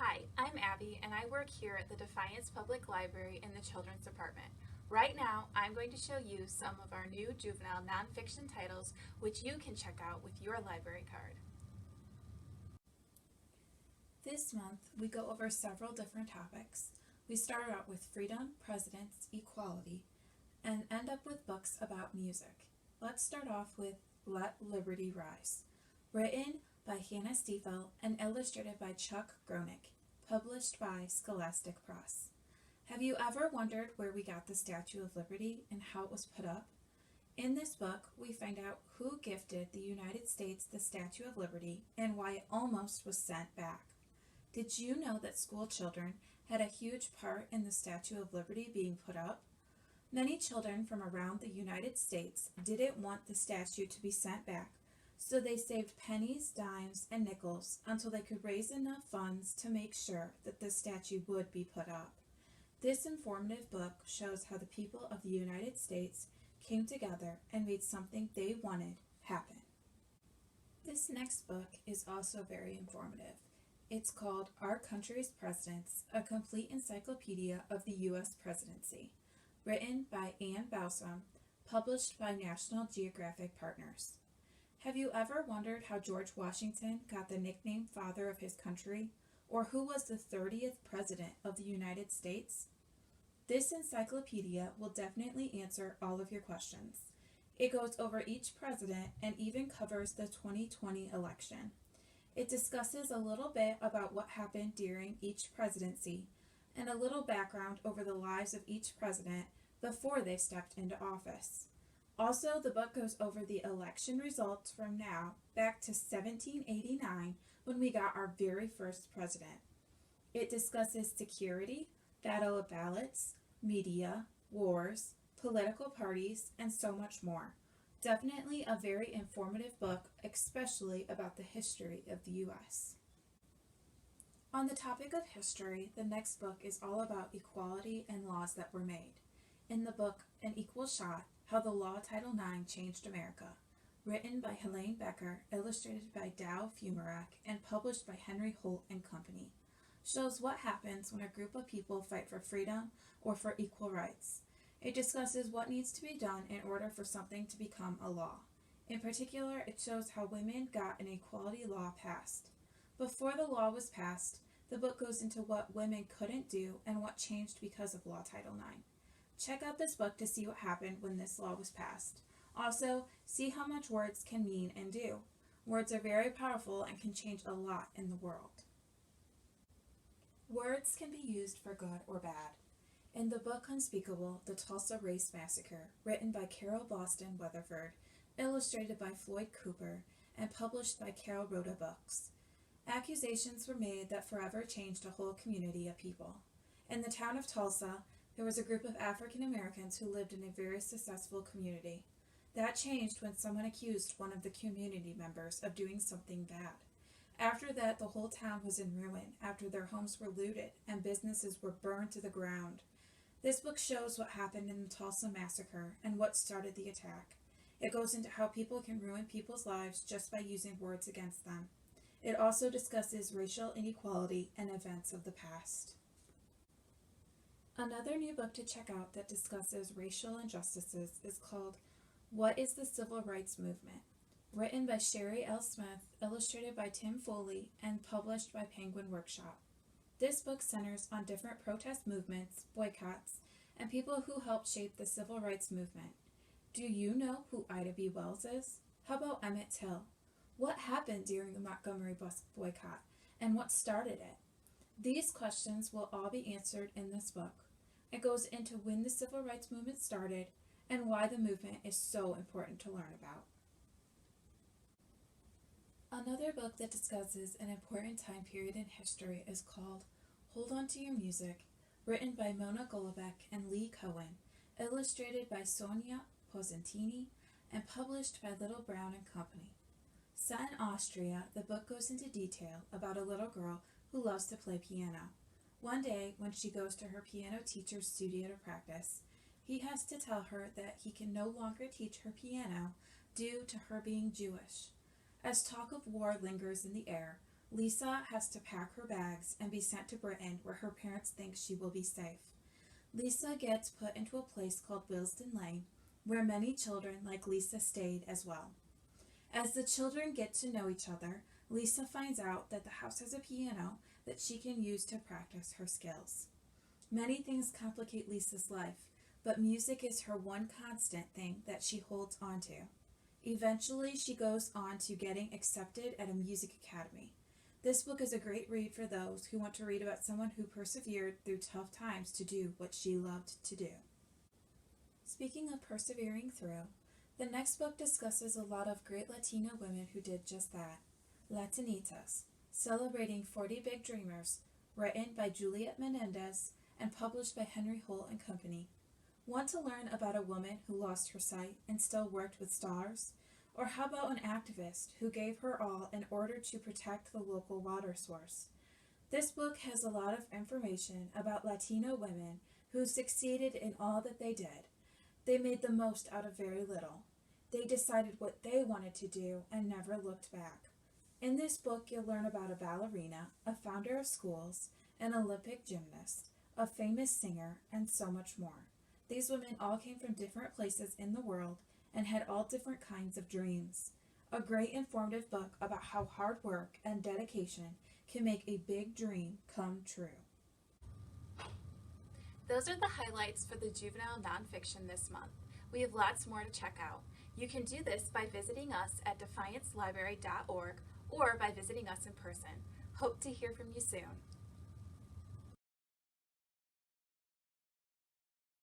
Hi, I'm Abby and I work here at the Defiance Public Library in the Children's Department. Right now, I'm going to show you some of our new juvenile nonfiction titles which you can check out with your library card. This month, we go over several different topics. We start out with freedom, presidents, equality, and end up with books about music. Let's start off with Let Liberty Rise, written by Hannah Stiefel and illustrated by Chuck Gronick, published by Scholastic Press. Have you ever wondered where we got the Statue of Liberty and how it was put up? In this book, we find out who gifted the United States the Statue of Liberty and why it almost was sent back. Did you know that school children had a huge part in the Statue of Liberty being put up? Many children from around the United States didn't want the statue to be sent back, so they saved pennies, dimes, and nickels until they could raise enough funds to make sure that the statue would be put up. This informative book shows how the people of the United States came together and made something they wanted happen. This next book is also very informative. It's called Our Country's Presidents, a complete encyclopedia of the U.S. presidency, written by Ann Bowsam, published by National Geographic Partners. Have you ever wondered how George Washington got the nickname Father of his country, or who was the 30th President of the United States? This encyclopedia will definitely answer all of your questions. It goes over each president and even covers the 2020 election. It discusses a little bit about what happened during each presidency and a little background over the lives of each president before they stepped into office. Also, the book goes over the election results from now back to 1789 when we got our very first president. It discusses security, battle of ballots, media, wars, political parties, and so much more. Definitely a very informative book, especially about the history of the U.S. On the topic of history, the next book is all about equality and laws that were made. In the book, An Equal Shot, How the Law Title IX Changed America, written by Helene Becker, illustrated by Dow Fumarack, and published by Henry Holt and Company, shows what happens when a group of people fight for freedom or for equal rights. It discusses what needs to be done in order for something to become a law. In particular, it shows how women got an equality law passed. Before the law was passed, the book goes into what women couldn't do and what changed because of Law Title IX. Check out this book to see what happened when this law was passed. Also, see how much words can mean and do. Words are very powerful and can change a lot in the world. Words can be used for good or bad. In the book Unspeakable, The Tulsa Race Massacre, written by Carol Boston Weatherford, illustrated by Floyd Cooper, and published by Carol Rhoda Books, accusations were made that forever changed a whole community of people. In the town of Tulsa, there was a group of African Americans who lived in a very successful community. That changed when someone accused one of the community members of doing something bad. After that, the whole town was in ruin after their homes were looted and businesses were burned to the ground. This book shows what happened in the Tulsa Massacre and what started the attack. It goes into how people can ruin people's lives just by using words against them. It also discusses racial inequality and events of the past. Another new book to check out that discusses racial injustices is called What is the Civil Rights Movement? Written by Sherry L. Smith, illustrated by Tim Foley, and published by Penguin Workshop. This book centers on different protest movements, boycotts, and people who helped shape the civil rights movement. Do you know who Ida B. Wells is? How about Emmett Till? What happened during the Montgomery bus boycott, and what started it? These questions will all be answered in this book. It goes into when the civil rights movement started and why the movement is so important to learn about. Another book that discusses an important time period in history is called Hold On To Your Music, written by Mona Golovic and Lee Cohen, illustrated by Sonia Posentini, and published by Little Brown and Company. Set in Austria, the book goes into detail about a little girl who loves to play piano. One day, when she goes to her piano teacher's studio to practice, he has to tell her that he can no longer teach her piano due to her being Jewish. As talk of war lingers in the air, Lisa has to pack her bags and be sent to Britain where her parents think she will be safe. Lisa gets put into a place called Willesden Lane, where many children like Lisa stayed as well. As the children get to know each other, Lisa finds out that the house has a piano that she can use to practice her skills. Many things complicate Lisa's life, but music is her one constant thing that she holds on to. Eventually, she goes on to getting accepted at a music academy. This book is a great read for those who want to read about someone who persevered through tough times to do what she loved to do. Speaking of persevering through, the next book discusses a lot of great Latina women who did just that. Latinitas, Celebrating 40 Big Dreamers, written by Juliet Menendez and published by Henry Holt and Company. Want to learn about a woman who lost her sight and still worked with stars? Or how about an activist who gave her all in order to protect the local water source? This book has a lot of information about Latino women who succeeded in all that they did. They made the most out of very little. They decided what they wanted to do and never looked back. In this book, you'll learn about a ballerina, a founder of schools, an Olympic gymnast, a famous singer, and so much more. These women all came from different places in the world and had all different kinds of dreams. A great informative book about how hard work and dedication can make a big dream come true. Those are the highlights for the Juvenile Nonfiction this month. We have lots more to check out. You can do this by visiting us at defiancelibrary.org or by visiting us in person. Hope to hear from you soon.